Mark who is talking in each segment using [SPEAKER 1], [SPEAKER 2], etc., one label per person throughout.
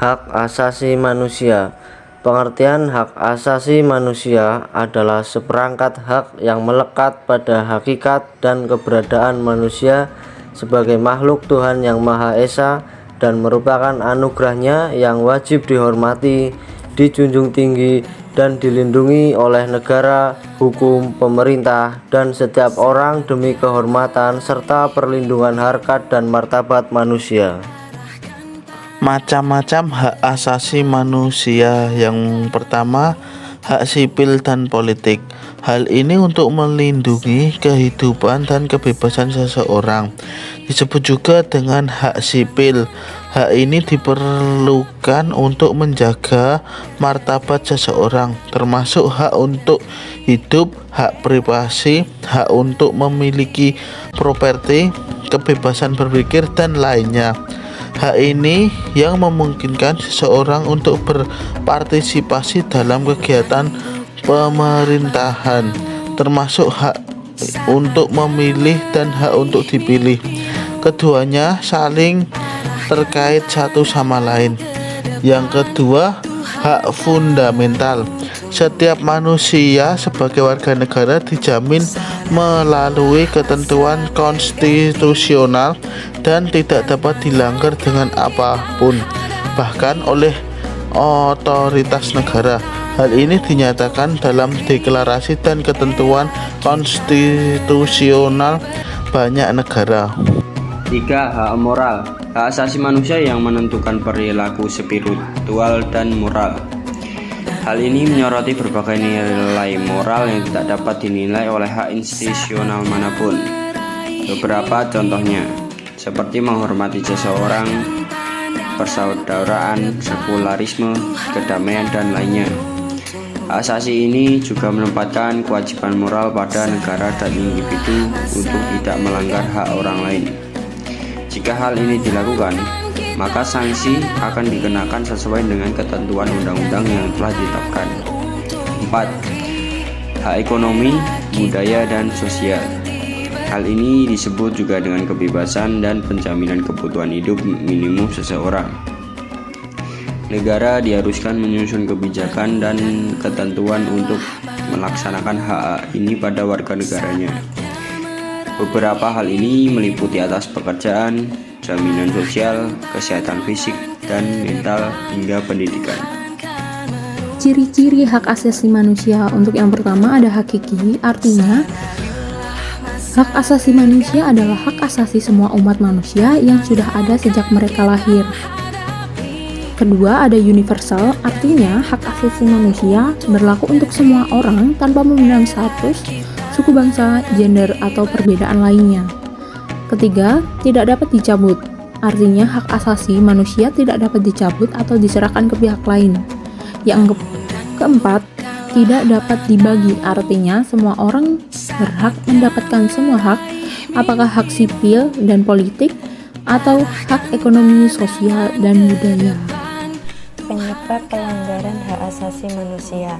[SPEAKER 1] Hak asasi manusia. Pengertian hak asasi manusia adalah seperangkat hak yang melekat pada hakikat dan keberadaan manusia sebagai makhluk Tuhan yang Maha Esa dan merupakan anugerahnya yang wajib dihormati, dijunjung tinggi, dan dilindungi oleh negara, hukum, pemerintah, dan setiap orang demi kehormatan serta perlindungan harkat dan martabat manusia.
[SPEAKER 2] Macam-macam hak asasi manusia. Yang pertama, hak sipil dan politik. Hal ini untuk melindungi kehidupan dan kebebasan seseorang. Disebut juga dengan hak sipil. Hak ini diperlukan untuk menjaga martabat seseorang, termasuk hak untuk hidup, hak privasi, hak untuk memiliki properti, kebebasan berpikir, dan lainnya. Hak ini yang memungkinkan seseorang untuk berpartisipasi dalam kegiatan pemerintahan, termasuk hak untuk memilih dan hak untuk dipilih. Keduanya saling terkait satu sama lain. Yang kedua, hak fundamental. Setiap manusia sebagai warga negara dijamin melalui ketentuan konstitusional dan tidak dapat dilanggar dengan apapun, bahkan oleh otoritas negara. Hal ini dinyatakan dalam deklarasi dan ketentuan konstitusional banyak negara.
[SPEAKER 3] 3. Hak moral. Hak asasi manusia yang menentukan perilaku spiritual dan moral. Hal ini menyoroti berbagai nilai moral yang tidak dapat dinilai oleh hak institusional manapun. Beberapa contohnya, seperti menghormati seseorang, persaudaraan, sekularisme, kedamaian, dan lainnya. Hak asasi ini juga menempatkan kewajiban moral pada negara dan individu untuk tidak melanggar hak orang lain. Jika hal ini dilakukan, maka sanksi akan dikenakan sesuai dengan ketentuan undang-undang yang telah ditetapkan. 4. Hak ekonomi, budaya, dan sosial. Hal ini disebut juga dengan kebebasan dan penjaminan kebutuhan hidup minimum seseorang. Negara diharuskan menyusun kebijakan dan ketentuan untuk melaksanakan hak ini pada warga negaranya. Beberapa hal ini meliputi atas pekerjaan, jaminan sosial, kesehatan fisik dan mental, hingga pendidikan.
[SPEAKER 4] Ciri-ciri hak asasi manusia. Untuk yang pertama ada hakiki, artinya hak asasi manusia adalah hak asasi semua umat manusia yang sudah ada sejak mereka lahir. Kedua ada universal, artinya hak asasi manusia berlaku untuk semua orang tanpa memandang status, suku bangsa, gender, atau perbedaan lainnya. Ketiga, tidak dapat dicabut, artinya hak asasi manusia tidak dapat dicabut atau diserahkan ke pihak lain. Yang keempat, tidak dapat dibagi, artinya semua orang berhak mendapatkan semua hak, apakah hak sipil dan politik, atau hak ekonomi, sosial, dan budaya.
[SPEAKER 5] Penyebab pelanggaran hak asasi manusia.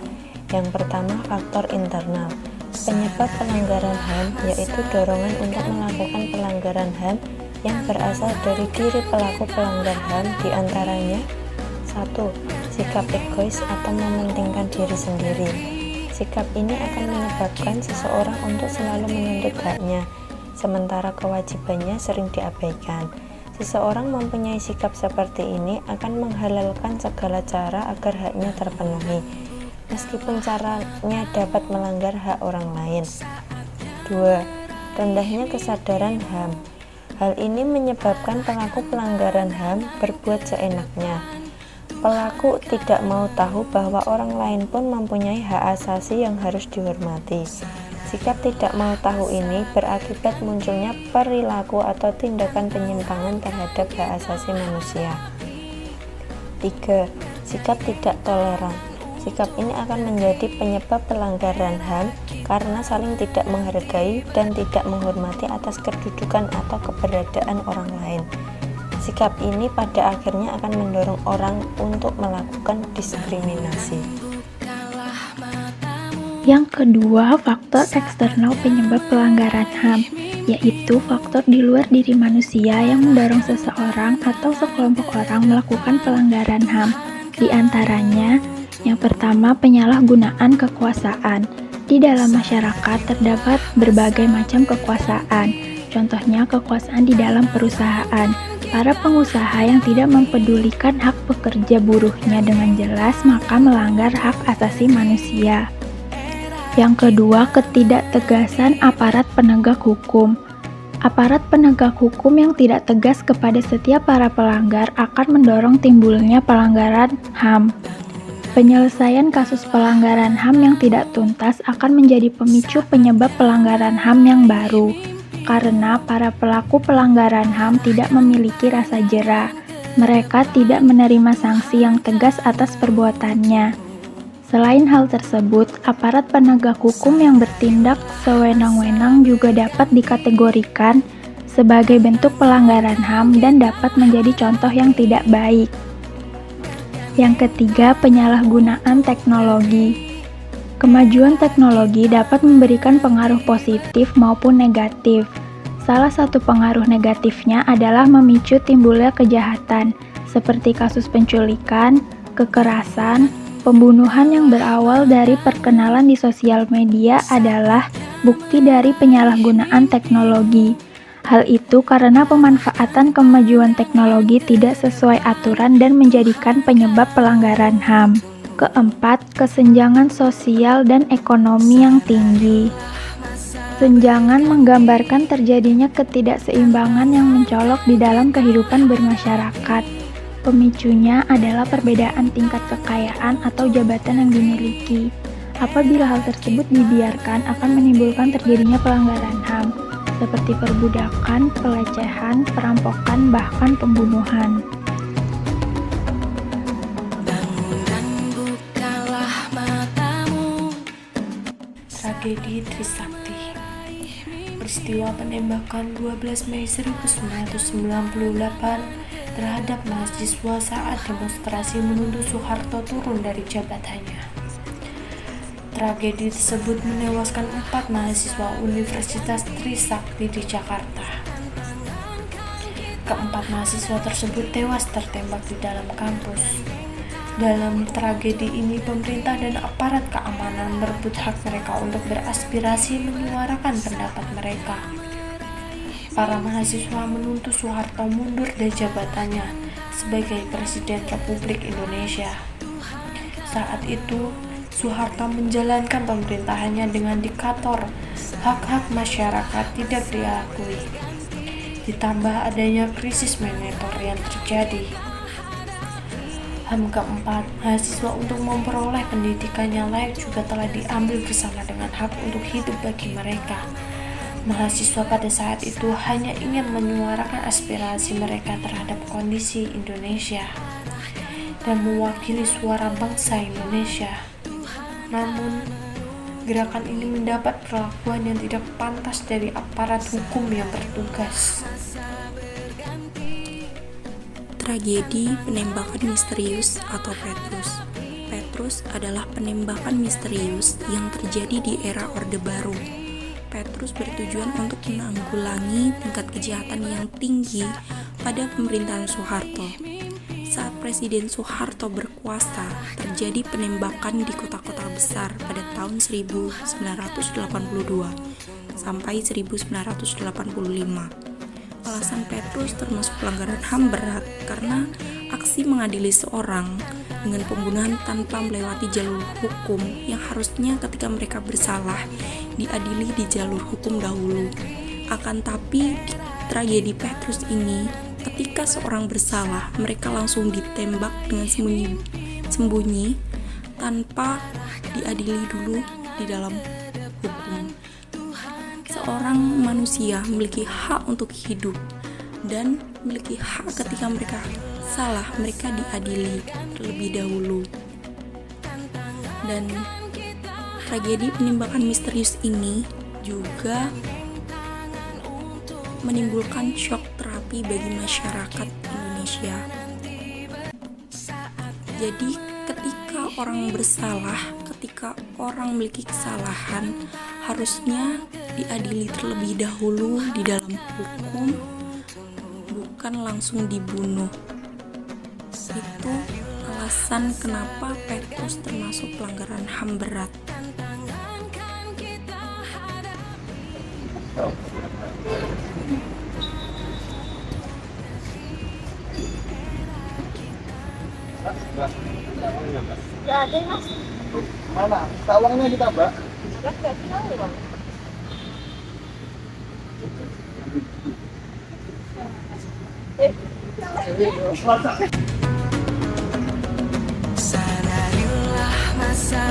[SPEAKER 5] Yang pertama, faktor internal. Penyebab pelanggaran HAM yaitu dorongan untuk melakukan pelanggaran HAM yang berasal dari diri pelaku pelanggar HAM, diantaranya 1. Sikap egois atau mementingkan diri sendiri. Sikap ini akan menyebabkan seseorang untuk selalu menuntut haknya, sementara kewajibannya sering diabaikan. Seseorang mempunyai sikap seperti ini akan menghalalkan segala cara agar haknya terpenuhi, meskipun caranya dapat melanggar hak orang lain. 2. Rendahnya kesadaran HAM. Hal ini menyebabkan pelaku pelanggaran HAM berbuat seenaknya. Pelaku tidak mau tahu bahwa orang lain pun mempunyai hak asasi yang harus dihormati. Sikap tidak mau tahu ini berakibat munculnya perilaku atau tindakan penyimpangan terhadap hak asasi manusia. 3. Sikap tidak toleran. Sikap ini akan menjadi penyebab pelanggaran HAM karena saling tidak menghargai dan tidak menghormati atas kedudukan atau keberadaan orang lain. Sikap ini pada akhirnya akan mendorong orang untuk melakukan diskriminasi.
[SPEAKER 6] Yang kedua, faktor eksternal penyebab pelanggaran HAM, yaitu faktor di luar diri manusia yang mendorong seseorang atau sekelompok orang melakukan pelanggaran HAM. Di antaranya, yang pertama, penyalahgunaan kekuasaan. Di dalam masyarakat terdapat berbagai macam kekuasaan. Contohnya kekuasaan di dalam perusahaan. Para pengusaha yang tidak mempedulikan hak pekerja buruhnya dengan jelas maka melanggar hak asasi manusia. Yang kedua, ketidaktegasan aparat penegak hukum. Aparat penegak hukum yang tidak tegas kepada setiap para pelanggar akan mendorong timbulnya pelanggaran HAM. Penyelesaian kasus pelanggaran HAM yang tidak tuntas akan menjadi pemicu penyebab pelanggaran HAM yang baru, karena para pelaku pelanggaran HAM tidak memiliki rasa jera. Mereka tidak menerima sanksi yang tegas atas perbuatannya. Selain hal tersebut, aparat penegak hukum yang bertindak sewenang-wenang juga dapat dikategorikan sebagai bentuk pelanggaran HAM dan dapat menjadi contoh yang tidak baik. Yang ketiga, penyalahgunaan teknologi. Kemajuan teknologi dapat memberikan pengaruh positif maupun negatif. Salah satu pengaruh negatifnya adalah memicu timbulnya kejahatan, seperti kasus penculikan, kekerasan, pembunuhan yang berawal dari perkenalan di sosial media adalah bukti dari penyalahgunaan teknologi. Hal itu karena pemanfaatan kemajuan teknologi tidak sesuai aturan dan menjadikan penyebab pelanggaran HAM. Keempat, kesenjangan sosial dan ekonomi yang tinggi. Senjangan menggambarkan terjadinya ketidakseimbangan yang mencolok di dalam kehidupan bermasyarakat. Pemicunya adalah perbedaan tingkat kekayaan atau jabatan yang dimiliki. Apabila hal tersebut dibiarkan akan menimbulkan terjadinya pelanggaran HAM, seperti perbudakan, pelecehan, perampokan, bahkan pembunuhan.
[SPEAKER 7] Tragedi Trisakti. Peristiwa penembakan 12 Mei 1998 terhadap mahasiswa saat demonstrasi menuntut Soeharto turun dari jabatannya. Tragedi tersebut menewaskan 4 mahasiswa Universitas Trisakti di Jakarta. Keempat mahasiswa tersebut tewas tertembak di dalam kampus. Dalam tragedi ini, pemerintah dan aparat keamanan merebut hak mereka untuk beraspirasi menyuarakan pendapat mereka. Para mahasiswa menuntut Soeharto mundur dari jabatannya sebagai Presiden Republik Indonesia. Saat itu, Soeharto menjalankan pemerintahannya dengan diktator, hak-hak masyarakat tidak diakui. Ditambah adanya krisis moneter yang terjadi. HAM keempat, mahasiswa untuk memperoleh pendidikan yang layak juga telah diambil bersama dengan hak untuk hidup bagi mereka. Mahasiswa pada saat itu hanya ingin menyuarakan aspirasi mereka terhadap kondisi Indonesia dan mewakili suara bangsa Indonesia. Namun, gerakan ini mendapat perlakuan yang tidak pantas dari aparat hukum yang bertugas.
[SPEAKER 8] Tragedi penembakan misterius atau Petrus. Petrus adalah penembakan misterius yang terjadi di era Orde Baru. Petrus bertujuan untuk menanggulangi tingkat kejahatan yang tinggi pada pemerintahan Soeharto. Saat Presiden Soeharto berkuasa, terjadi penembakan di kota-kota besar pada tahun 1982 sampai 1985. Alasan Petrus termasuk pelanggaran HAM berat karena aksi mengadili seorang dengan pembunuhan tanpa melewati jalur hukum yang harusnya ketika mereka bersalah diadili di jalur hukum dahulu. Akan tapi di tragedi Petrus ini, ketika seorang bersalah, mereka langsung ditembak dengan sembunyi tanpa diadili dulu di dalam hukum. Seorang manusia memiliki hak untuk hidup dan memiliki hak ketika mereka salah, mereka diadili terlebih dahulu. Dan tragedi penembakan misterius ini juga menimbulkan shock terapi bagi masyarakat Indonesia. Jadi ketika orang bersalah, ketika orang memiliki kesalahan, harusnya diadili terlebih dahulu di dalam hukum, bukan langsung dibunuh. Itu alasan kenapa Petrus termasuk pelanggaran HAM berat.
[SPEAKER 2] Mana? Tawangnya kita, Mbak.
[SPEAKER 9] Sadarilah masa